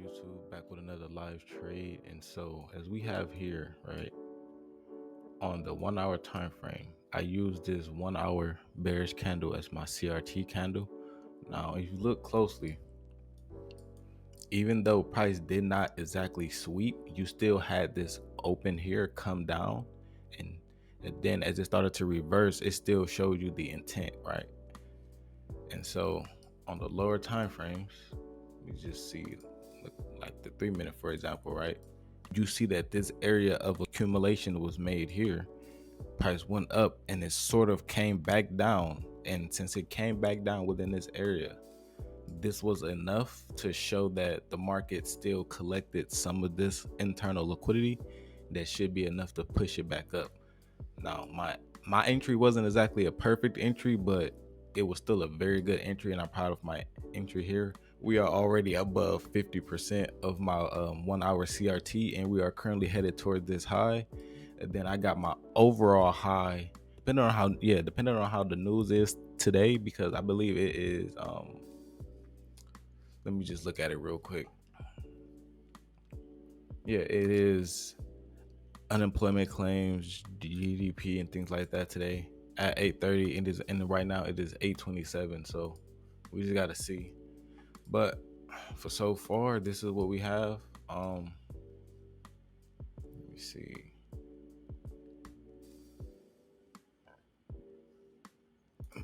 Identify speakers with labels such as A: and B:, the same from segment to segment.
A: YouTube back with another live trade. And so as we have here, right, on the 1 hour time frame, I use this 1 hour bearish candle as my CRT candle. Now if you look closely, even though price did not exactly sweep, you still had this open here come down, and then as it started to reverse, it still showed you the intent, right? And so on the lower time frames, we just see like the 3 minute, for example, right? You see that this area of accumulation was made here. Price went up and it sort of came back down. And since it came back down within this area, this was enough to show that the market still collected some of this internal liquidity that should be enough to push it back up. Now, my entry wasn't exactly a perfect entry, but it was still a very good entry, and I'm proud of my entry here. We are already above 50% of my 1 hour CRT, and we are currently headed toward this high. And then I got my overall high, depending on how the news is today, because I believe it is. Let me just look at it real quick. Yeah, it is unemployment claims, GDP, and things like that today at 8:30. It is, and right now it is 8:27. So we just gotta see. But for so far, this is what we have. Let me see.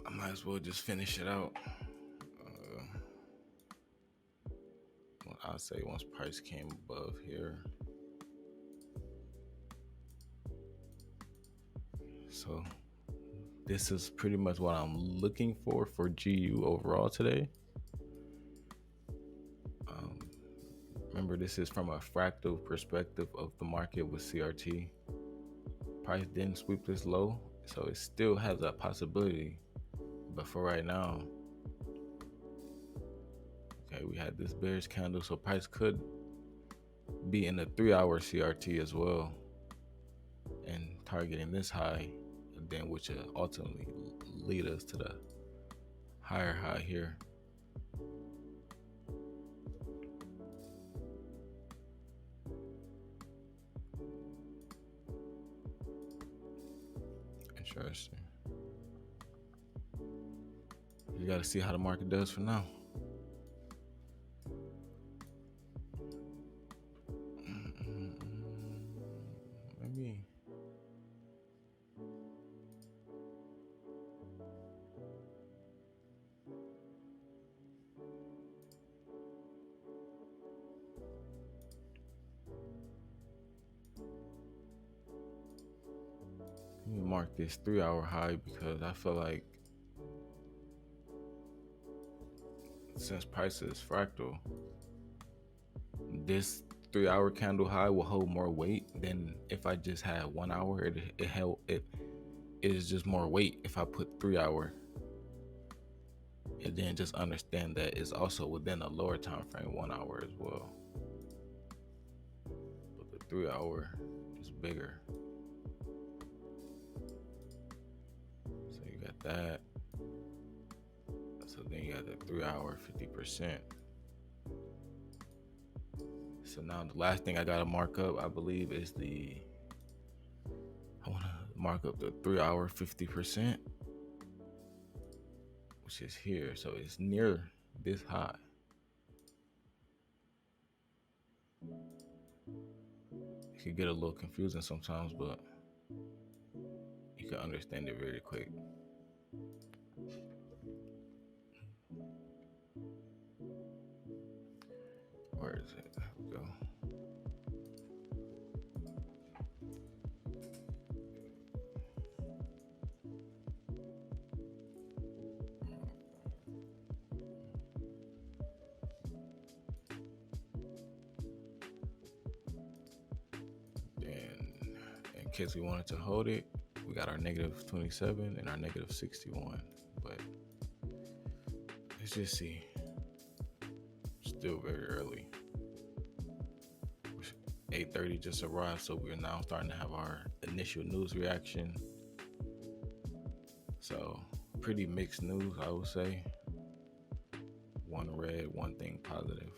A: I might as well just finish it out. I'll say once price came above here. So this is pretty much what I'm looking for GU overall today. Remember, this is from a fractal perspective of the market with CRT. Price didn't sweep this low, so it still has a possibility. But for right now, okay, we had this bearish candle, so price could be in the 3-hour CRT as well, and targeting this high, then which will ultimately lead us to the higher high here. Interesting. You got to see how the market does for now. Maybe. Let me mark this 3-hour high because I feel like since price is fractal, this 3-hour candle high will hold more weight than if I just had 1 hour. It is just more weight if I put 3-hour, and then just understand that it's also within a lower time frame, 1 hour as well. But the 3-hour is bigger. So you got that. So then you got the 3-hour 50%. So now the last thing I gotta mark up, I believe, is I wanna mark up the 3-hour 50%, which is here. So it's near this high. It can get a little confusing sometimes, but you can understand it very quick. Where is it? There we go. In case we wanted to hold it, we got our negative 27 and our negative 61. But let's just see. Still very early. 8:30 just arrived, so we're now starting to have our initial news reaction. So pretty mixed news, I would say. One red, one thing positive.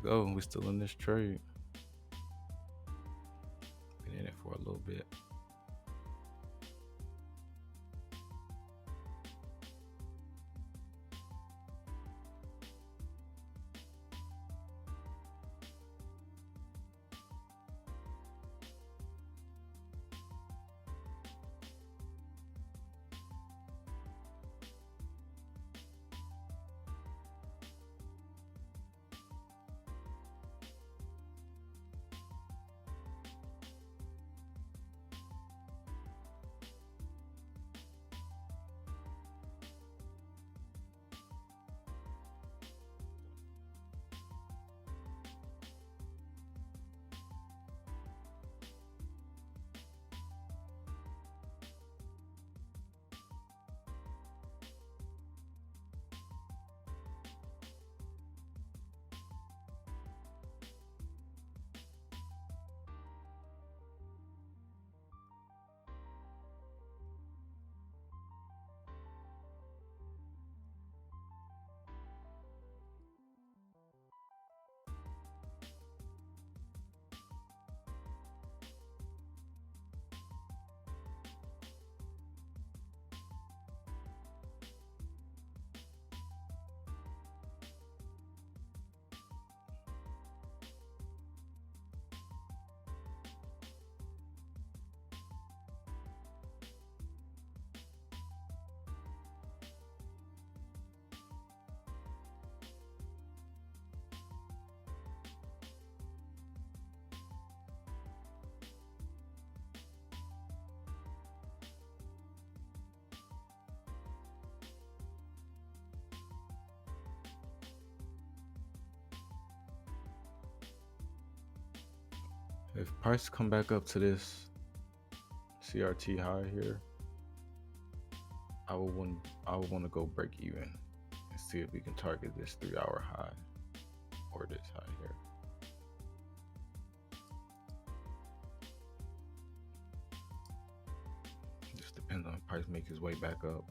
A: Let's go. We still in this trade. Been in it for a little bit. If price come back up to this CRT high here, I would want to go break even and see if we can target this 3-hour high or this high here. Just depends on if price make his way back up.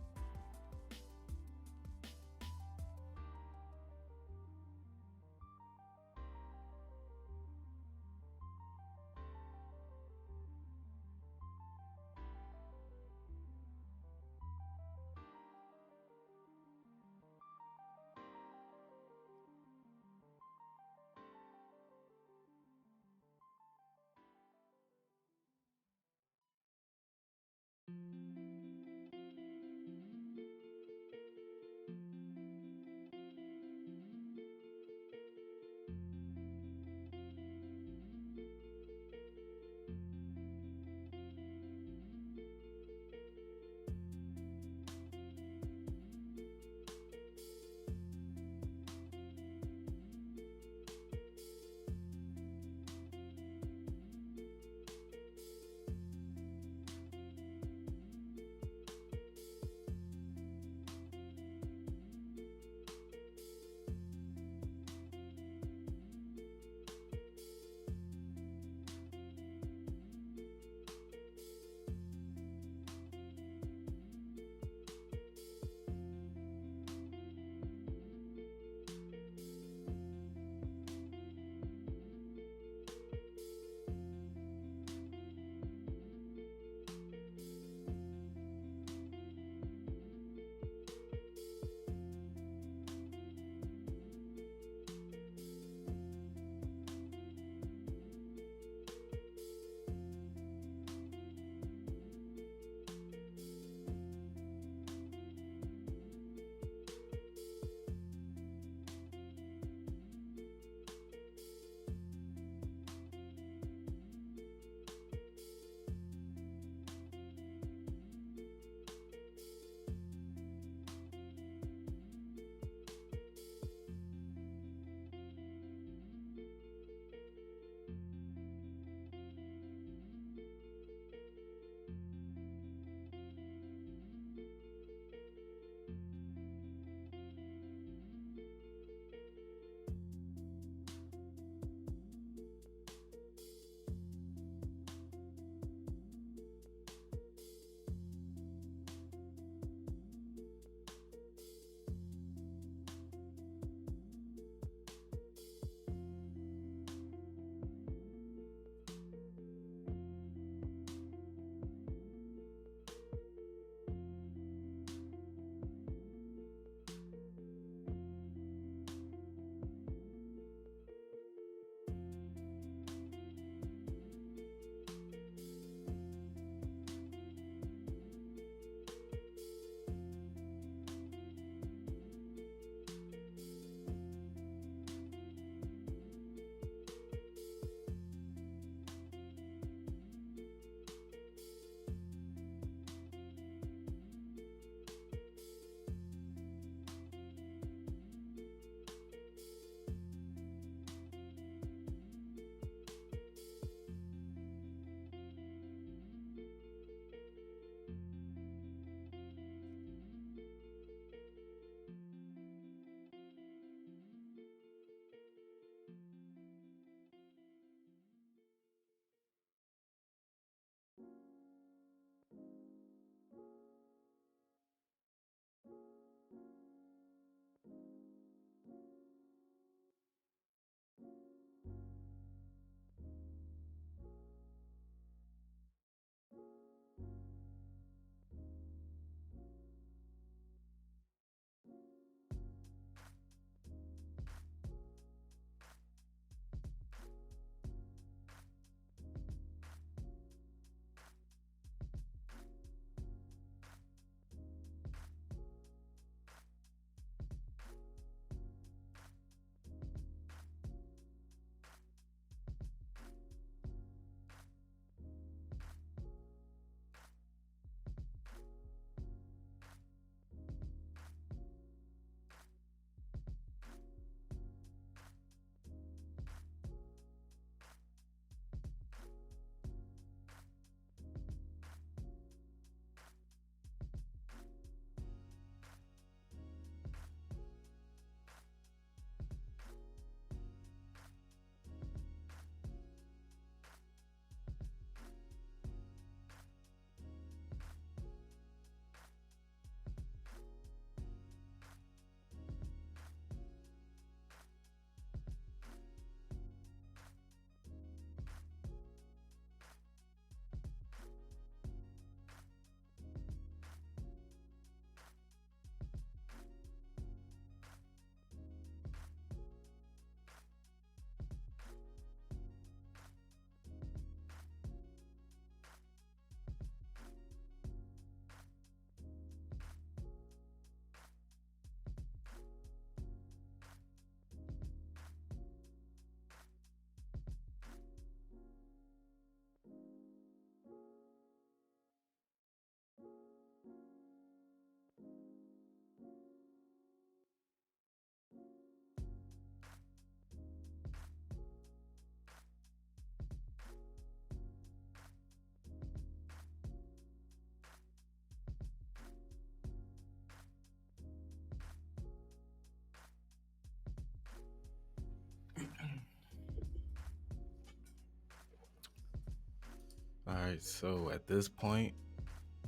A: All right, so at this point,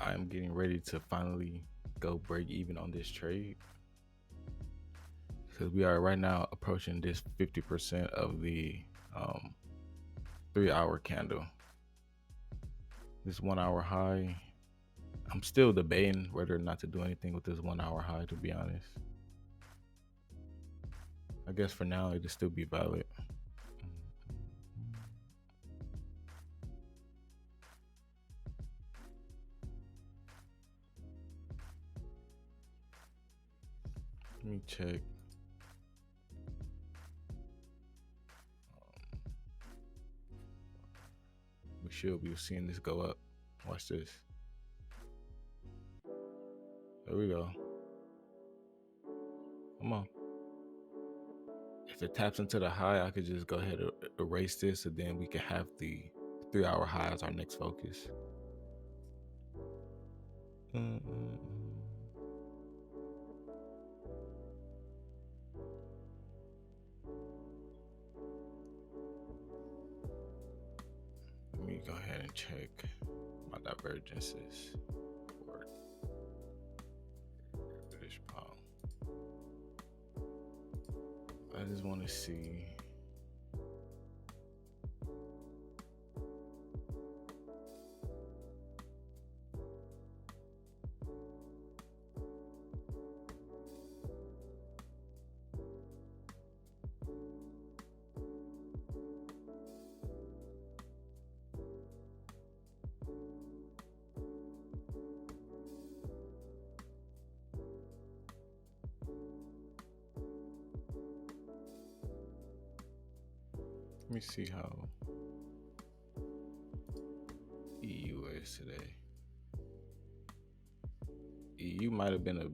A: I'm getting ready to finally go break even on this trade, because we are right now approaching this 50% of the 3-hour candle. This 1 hour high, I'm still debating whether or not to do anything with this 1 hour high, to be honest. I guess for now it'll still be valid. Let me check. We should be seeing this go up. Watch this. There we go. Come on. If it taps into the high, I could just go ahead and erase this, and then we can have the 3-hour high as our next focus. Let me go ahead and check my divergences for British pound. I just want to see. Let me see how EU is today. EU might have been a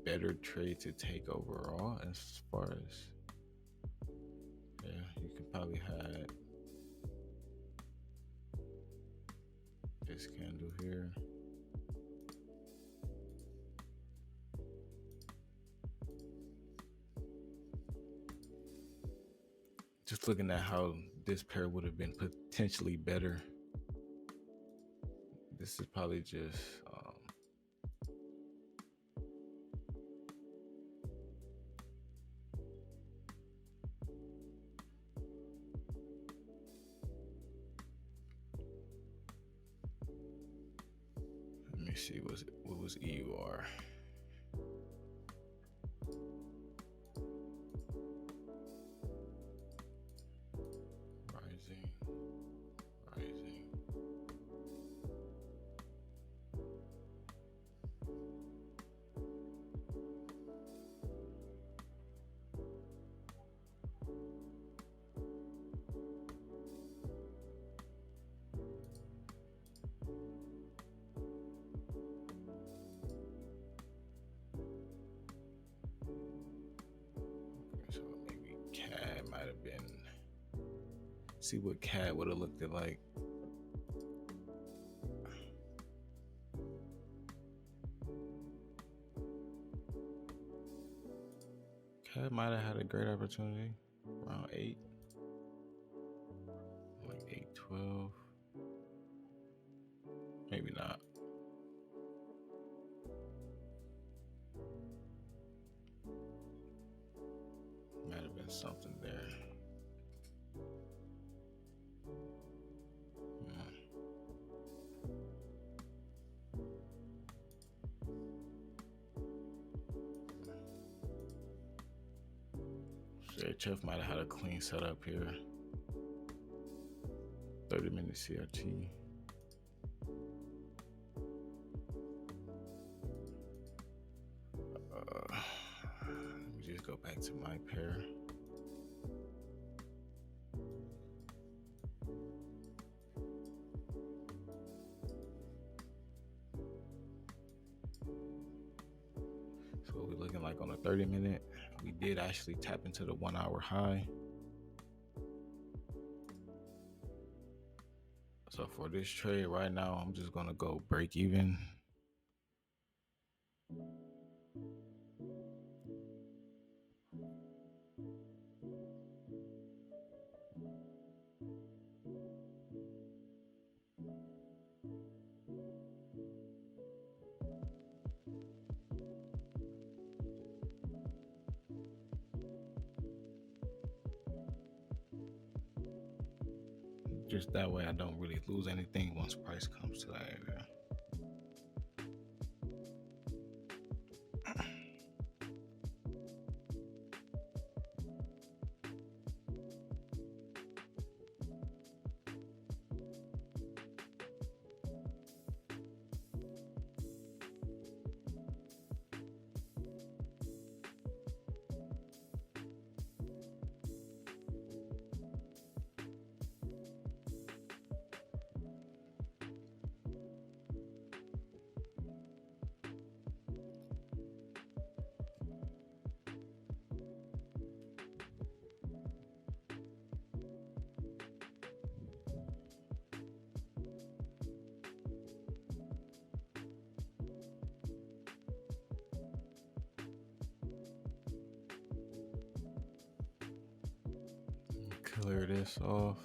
A: better trade to take overall, as far as, yeah, you could probably have this candle here. Just looking at how this pair would have been potentially better. This is probably just let me see, what was EUR? Rising. So maybe CAD might have been. See what CAD would have looked like. CAD might have had a great opportunity around 8, like 8.12. Maybe not. Might have been something there. HF might have had a clean setup here. 30-minute CRT. Let me just go back to my pair. So what we're looking like on a 30-minute, we did actually tap into the 1 hour high. So for this trade right now, I'm just gonna go break even. Just that way I don't really lose anything once price comes to that area. Clear this off.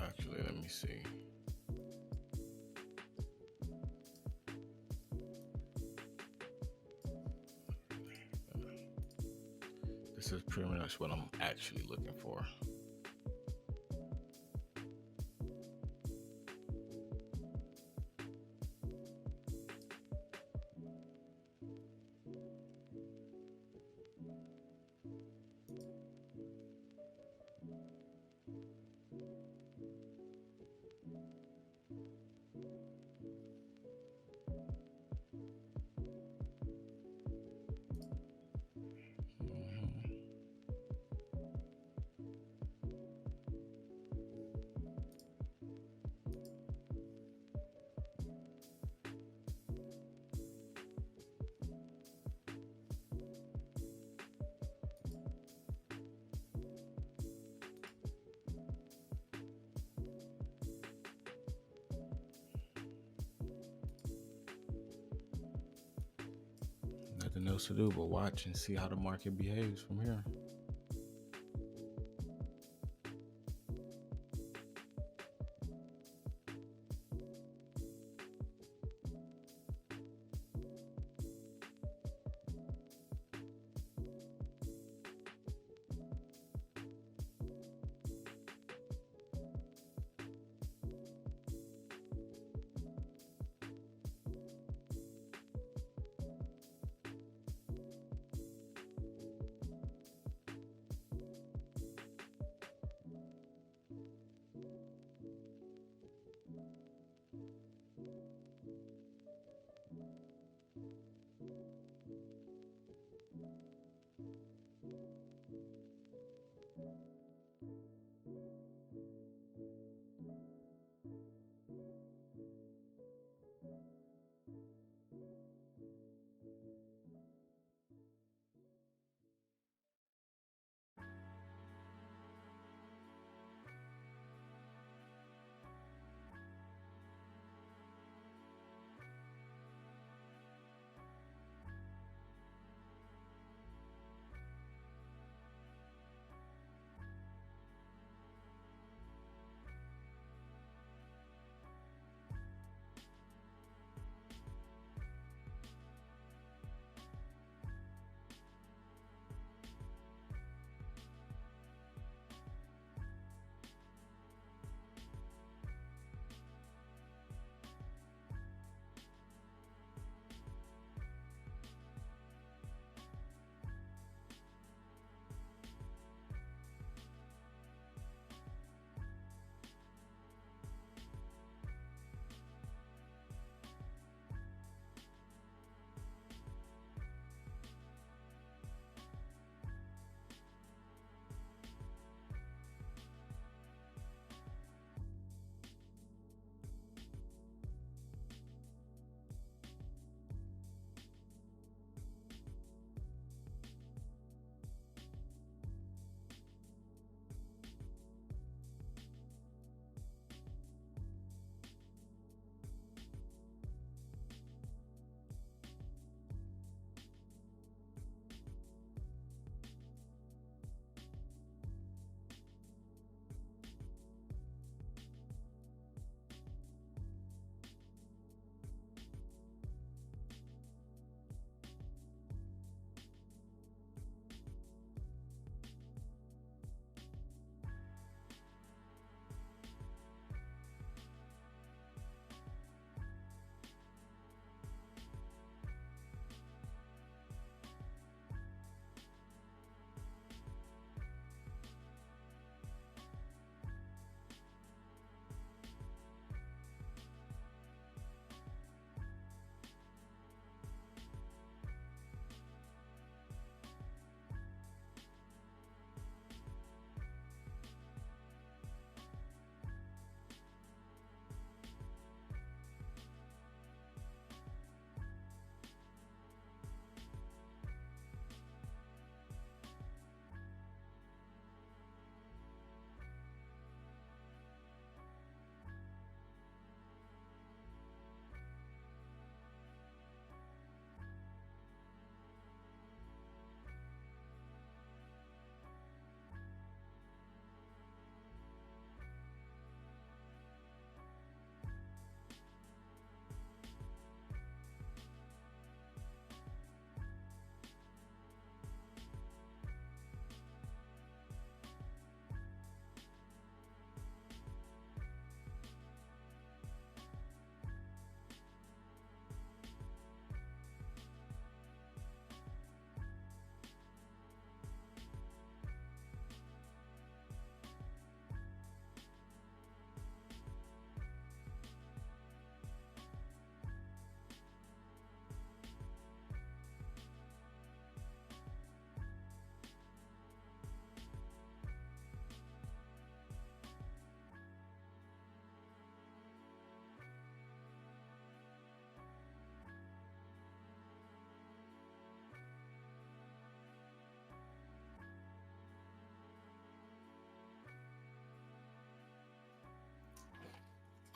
A: Actually, let me see. This is pretty much what I'm actually looking for. Nothing else to do but watch and see how the market behaves from here.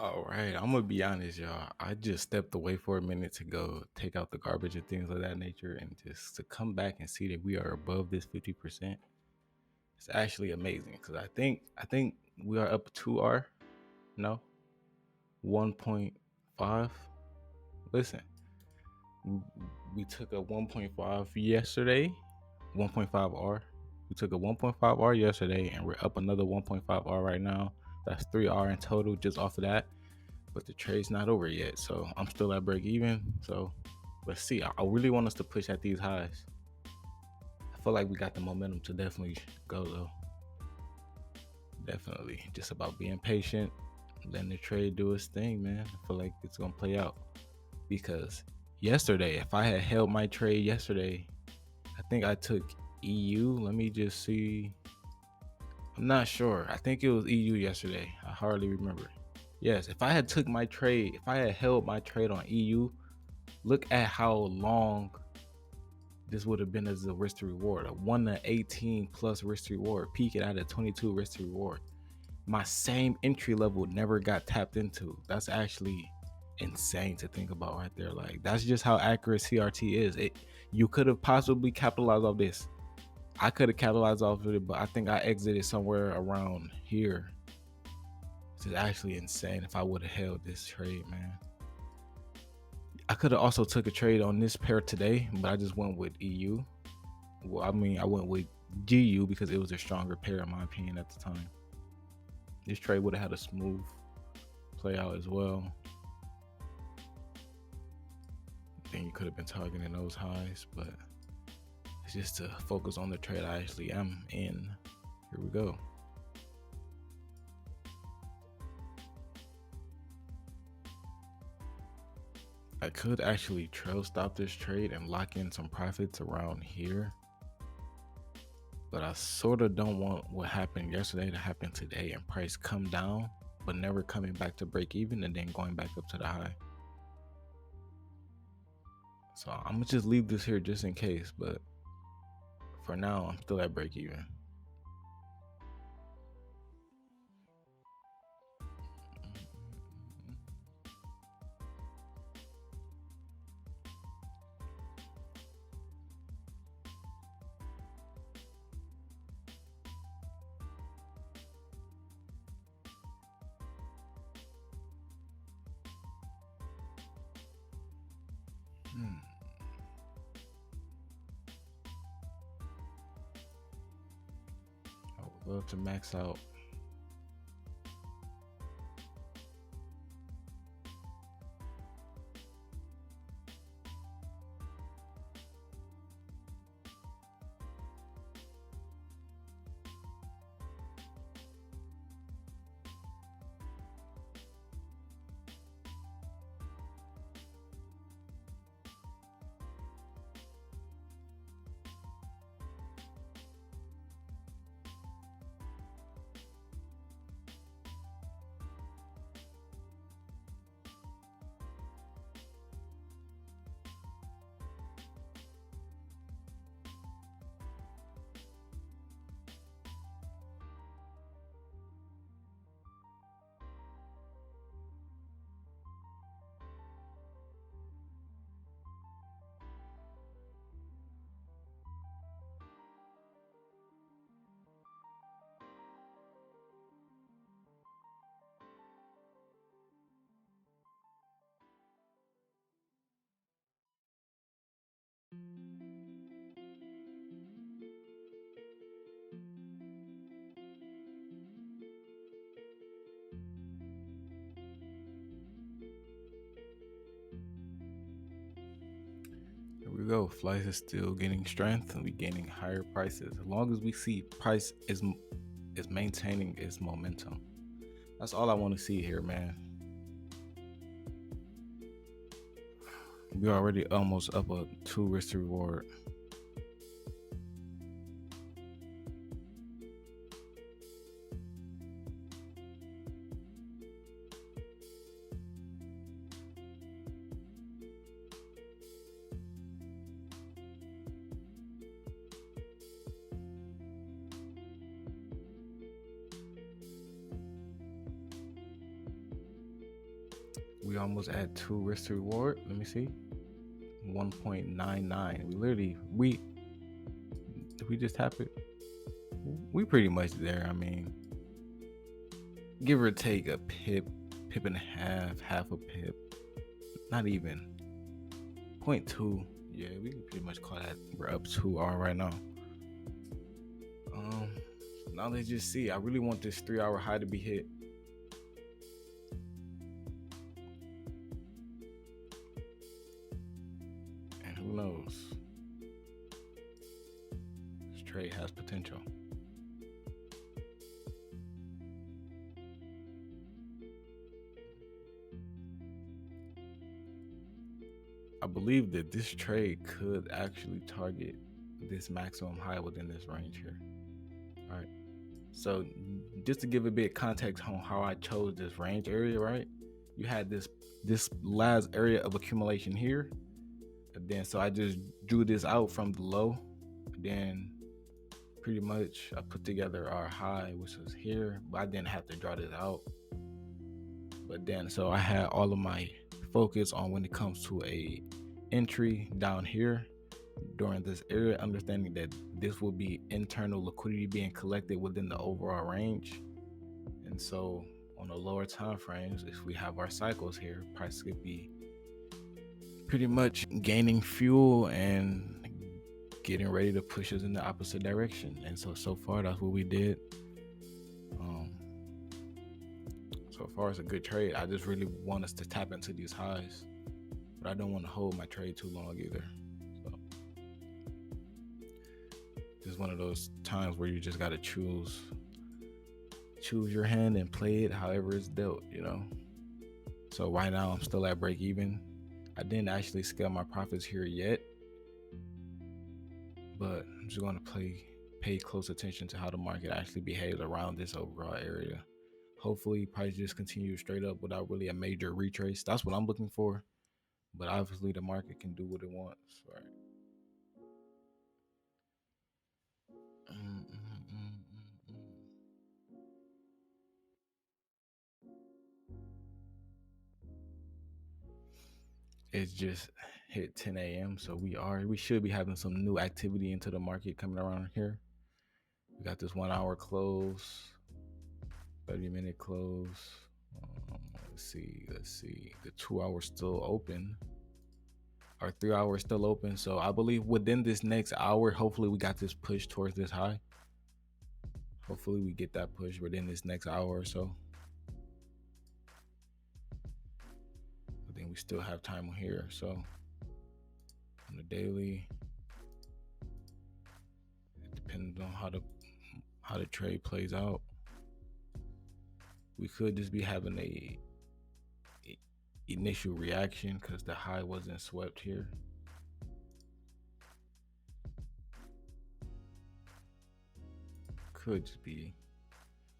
A: All right, I'm gonna be honest, y'all. I just stepped away for a minute to go take out the garbage and things of that nature, and just to come back and see that we are above this 50%. It's actually amazing because I think we are up 2R, no, 1.5. Listen, we we took a 1.5 yesterday, 1.5R. We took a 1.5R yesterday, and we're up another 1.5R right now. That's 3R in total just off of that. But the trade's not over yet, so I'm still at break even. So let's see. I really want us to push at these highs. I feel like we got the momentum to definitely go though. Definitely. Just about being patient, letting the trade do its thing, man. I feel like it's gonna play out. Because yesterday, if I had held my trade yesterday, I think I took EU. Let me just see. I'm not sure. I think it was EU yesterday. I hardly remember. Yes, if I had took my trade, if I had held my trade on EU, look at how long this would have been as a risk to reward. A 1 to 18 plus risk to reward, peaking at a 22 risk to reward. My same entry level never got tapped into. That's actually insane to think about right there. Like, that's just how accurate CRT is. You could have possibly capitalized off this. I could have capitalized off of it, but I think I exited somewhere around here. This is actually insane if I would have held this trade, man. I could have also took a trade on this pair today, but I just went with EU. Well, I mean, I went with GU because it was a stronger pair in my opinion at the time. This trade would have had a smooth play out as well. Then you could have been targeting those highs, but it's just to focus on the trade I actually am in. Here we go. I could actually trail stop this trade and lock in some profits around here. But I sort of don't want what happened yesterday to happen today and price come down, but never coming back to break even and then going back up to the high. So I'm gonna just leave this here just in case, but for now, I'm still at break even. I would love to max out. Here we go. Flight is still getting strength and we gaining higher prices. As long as we see price is maintaining its momentum. That's all I want to see here, man. We're already almost up a 2 risk to reward. We almost at 2 risk to reward. Let me see. 1.99. We just tap it. We pretty much there. I mean, give or take a pip and a half a pip. Not even 0.2. Yeah, we can pretty much call that we're up 2R right now. Now let's just see. I really want this 3-hour high to be hit. And who knows? This trade has potential. I believe that this trade could actually target this maximum high within this range here. All right. So just to give a bit of context on how I chose this range area, right? You had this last area of accumulation here. And then so I just drew this out from the low. And then pretty much I put together our high, which was here, but I didn't have to draw this out. But then so I had all of my focus on when it comes to a entry down here during this area, understanding that this will be internal liquidity being collected within the overall range. And so on the lower time frames, if we have our cycles here, price could be pretty much gaining fuel and getting ready to push us in the opposite direction. And so far that's what we did. So far it's a good trade. I just really want us to tap into these highs, but I don't want to hold my trade too long either. So it's one of those times where you just got to choose your hand and play it however it's dealt, you know. So right now I'm still at break even. I didn't actually scale my profits here yet, but I'm just going to pay close attention to how the market actually behaves around this overall area. Hopefully price just continues straight up without really a major retrace. That's what I'm looking for. But obviously the market can do what it wants, right? It's just hit 10 a.m. So we should be having some new activity into the market coming around here. We got this 1 hour close, 30-minute close. Let's see. The 2 hours still open. Our 3 hours still open. So I believe within this next hour, hopefully we got this push towards this high. Hopefully we get that push within this next hour or so. But then we still have time here. So on the daily, it depends on how the trade plays out. We could just be having a initial reaction because the high wasn't swept here. Could just be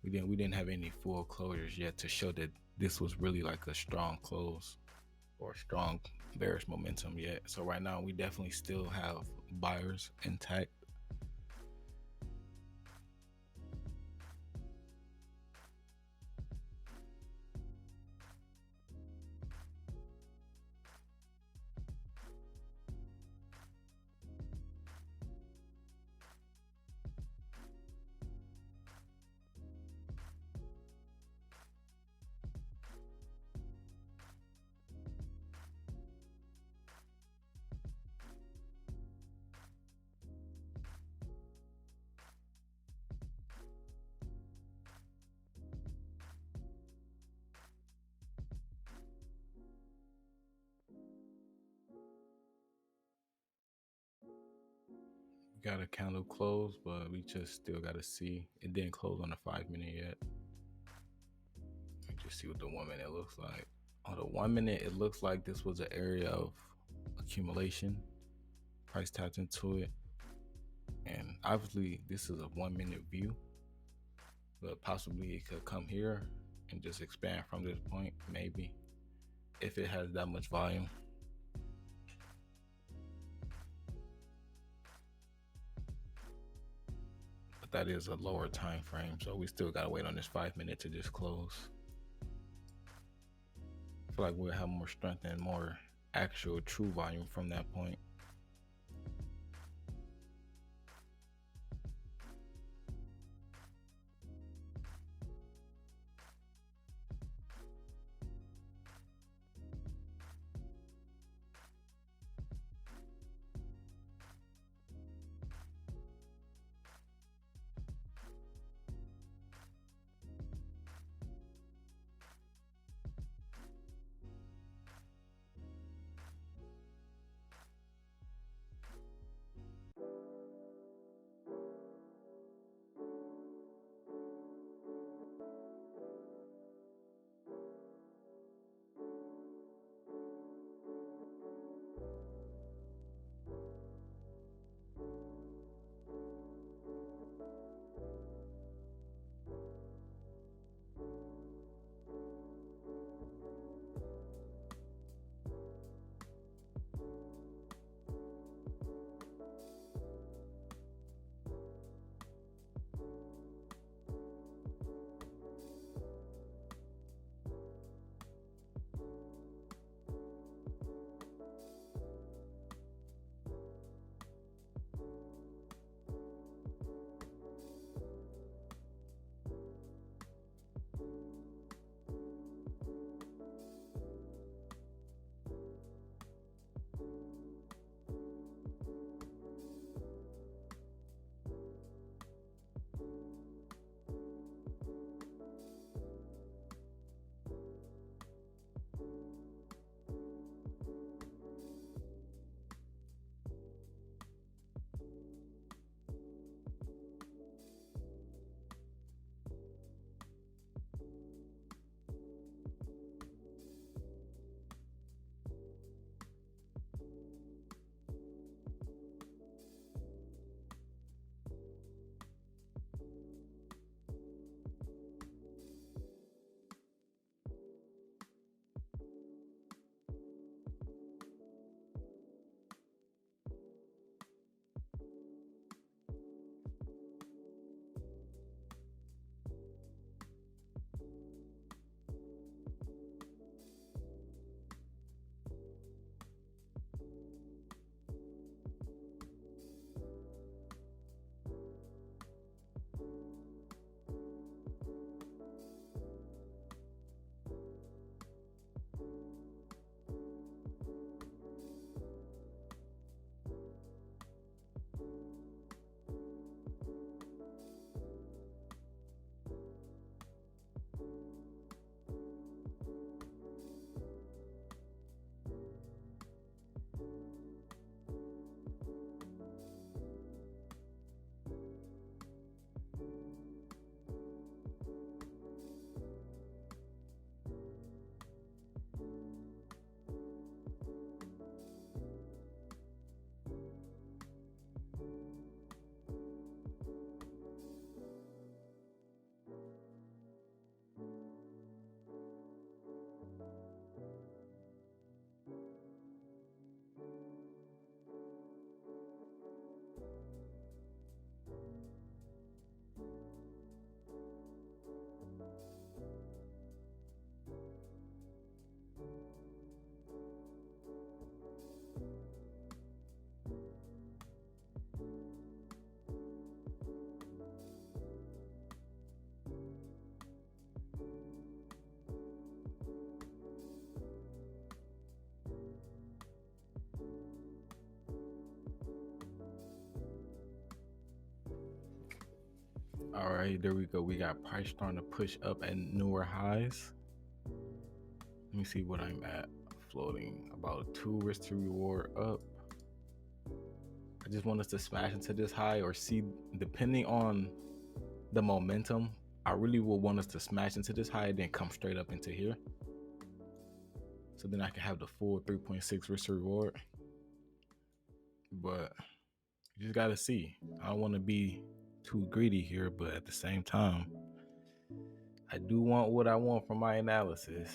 A: we didn't have any full closures yet to show that this was really like a strong close or strong bearish momentum yet. So right now we definitely still have buyers intact. Got a candle close, but we just still got to see. It didn't close on the 5-minute yet. Let me just see what the 1 minute looks like. On the 1 minute, it looks like this was an area of accumulation. Price tapped into it. And obviously, this is a 1 minute view, but possibly it could come here and just expand from this point, maybe, if it has that much volume. But that is a lower time frame, so we still gotta wait on this 5 minute to just close. feel like we'll have more strength and more actual true volume from that point. All right, there we go. We got price starting to push up at newer highs. Let me see what I'm at. Floating about 2 risk to reward up. I just want us to smash into this high or see, depending on the momentum, I really will want us to smash into this high and then come straight up into here. So then I can have the full 3.6 risk to reward. But you just gotta see. I don't want to be too greedy here, but at the same time, I do want what I want from my analysis.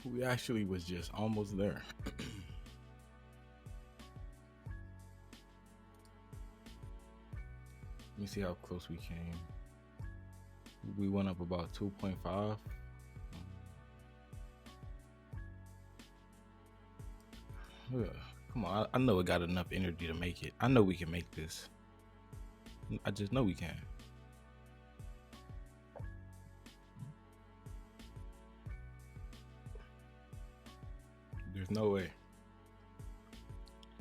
A: We actually was just almost there. Let me see how close we came. We went up about 2.5. Come on, I know it got enough energy to make it. I know we can make this. I just know we can. There's no way.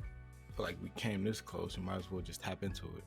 A: I feel like we came this close, we might as well just tap into it.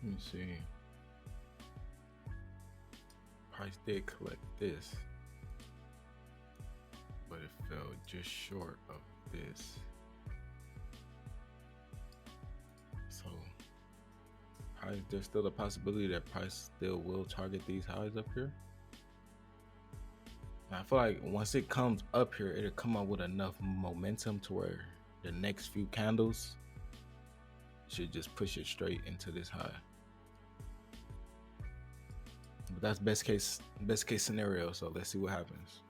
A: Let me see. Price did collect this, but it fell just short of this. So there's still a possibility that price still will target these highs up here. And I feel like once it comes up here, it'll come up with enough momentum to where the next few candles should just push it straight into this high. But that's best case scenario. So let's see what happens.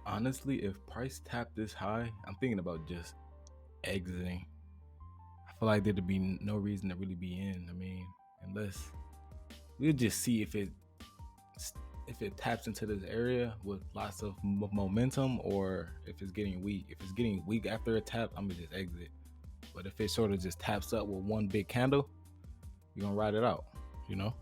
A: Honestly, if price tapped this high, I'm thinking about just exiting. I feel like there'd be no reason to really be in. I mean, unless we'll just see if it taps into this area with lots of momentum, or if it's getting weak. If it's getting weak after a tap, I'm gonna just exit. But if it sort of just taps up with one big candle, you're gonna ride it out, you know?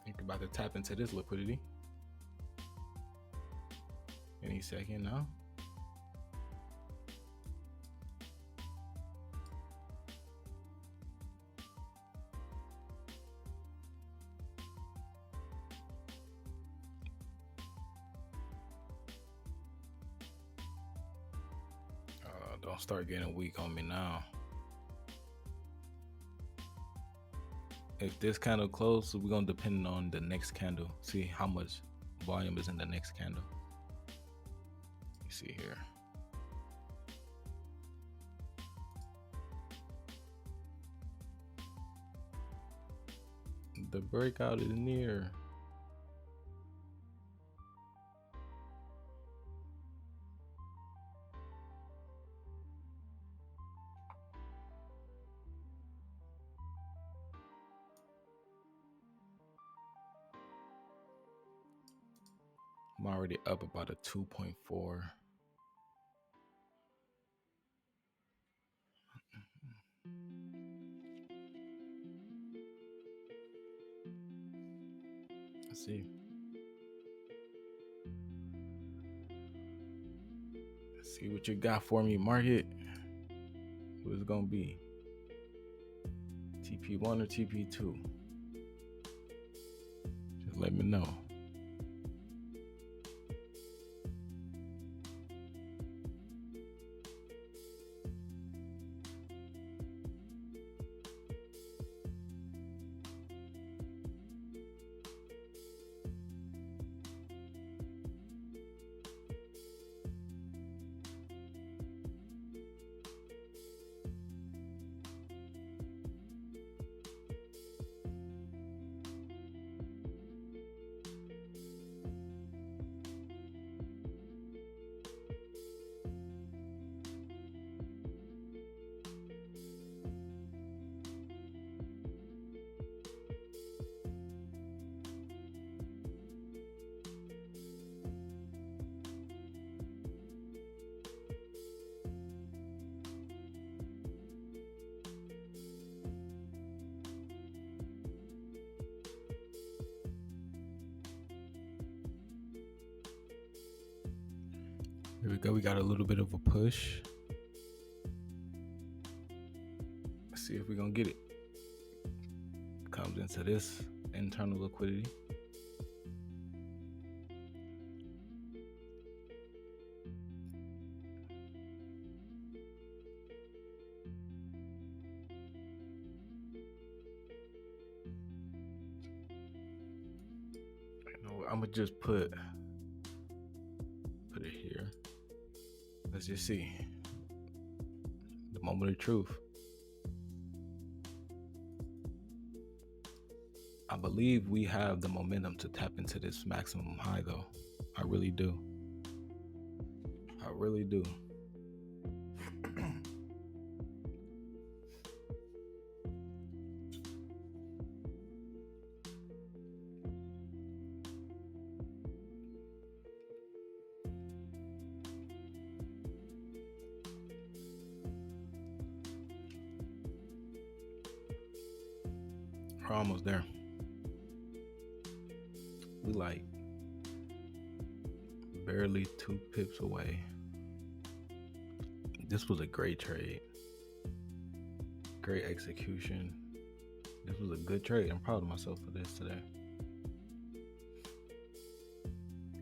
A: Think about to tap into this liquidity. 20-second now. Don't start getting weak on me now. If this candle closes, we're gonna depend on the next candle. See how much volume is in the next candle. You see here. The breakout is near. I'm already up about a 2.4. Let's see. Let's see what you got for me, market. What is it gonna be? TP1 or TP2? Just let me know. Here we go. We got a little bit of a push. Let's see if we're going to get it. Comes into this internal liquidity. I'm going to just put it here. Let's just see. The moment of truth. I believe we have the momentum to tap into this maximum high though. I really do. I really do. We're almost there. We like barely 2 pips away. This was a great trade. Great execution. This was a good trade. I'm proud of myself for this today.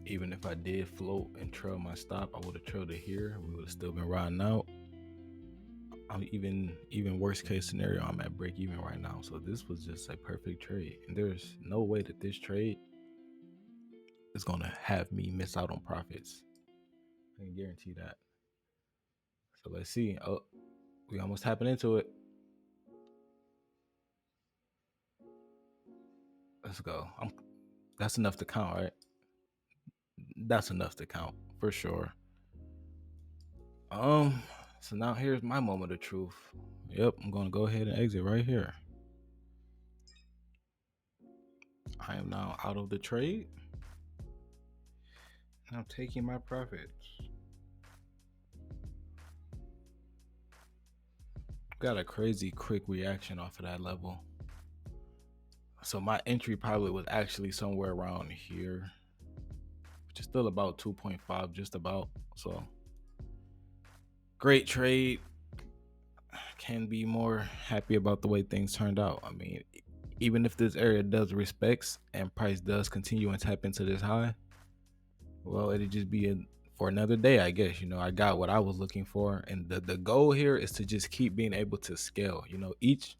A: Even if I did float and trail my stop, I would have trailed it here. We would have still been riding out. I'm even worst case scenario, I'm at break even right now. So this was just a perfect trade. And there's no way that this trade is going to have me miss out on profits. I can guarantee that. So let's see. Oh, we almost tapping into it. Let's go. That's enough to count, right? That's enough to count for sure. So now here's my moment of truth. Yep, I'm gonna go ahead and exit right here. I am now out of the trade. I'm taking my profits. Got a crazy quick reaction off of that level. So my entry probably was actually somewhere around here, just still about 2.5, just about. So great trade. Can be more happy about the way things turned out. I mean, even if this area does respects and price does continue and tap into this high, well, it'd just be for another day, I guess. I got what I was looking for, and the goal here is to just keep being able to scale. Each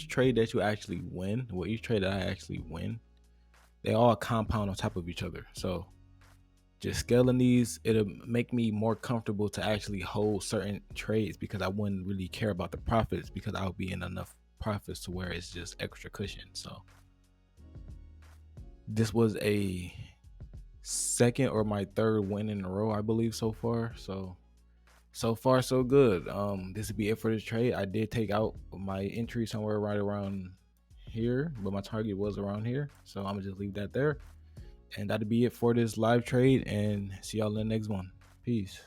A: trade that you actually win, well, each trade that I actually win, they all compound on top of each other. So just scaling these, it'll make me more comfortable to actually hold certain trades, because I wouldn't really care about the profits, because I'll be in enough profits to where it's just extra cushion. So this was a second or my third win in a row, I believe, so far. So far so good. This would be it for this trade. I did take out my entry somewhere right around here, but my target was around here, so I'm gonna just leave that there. And that'll be it for this live trade, and see y'all in the next one. Peace.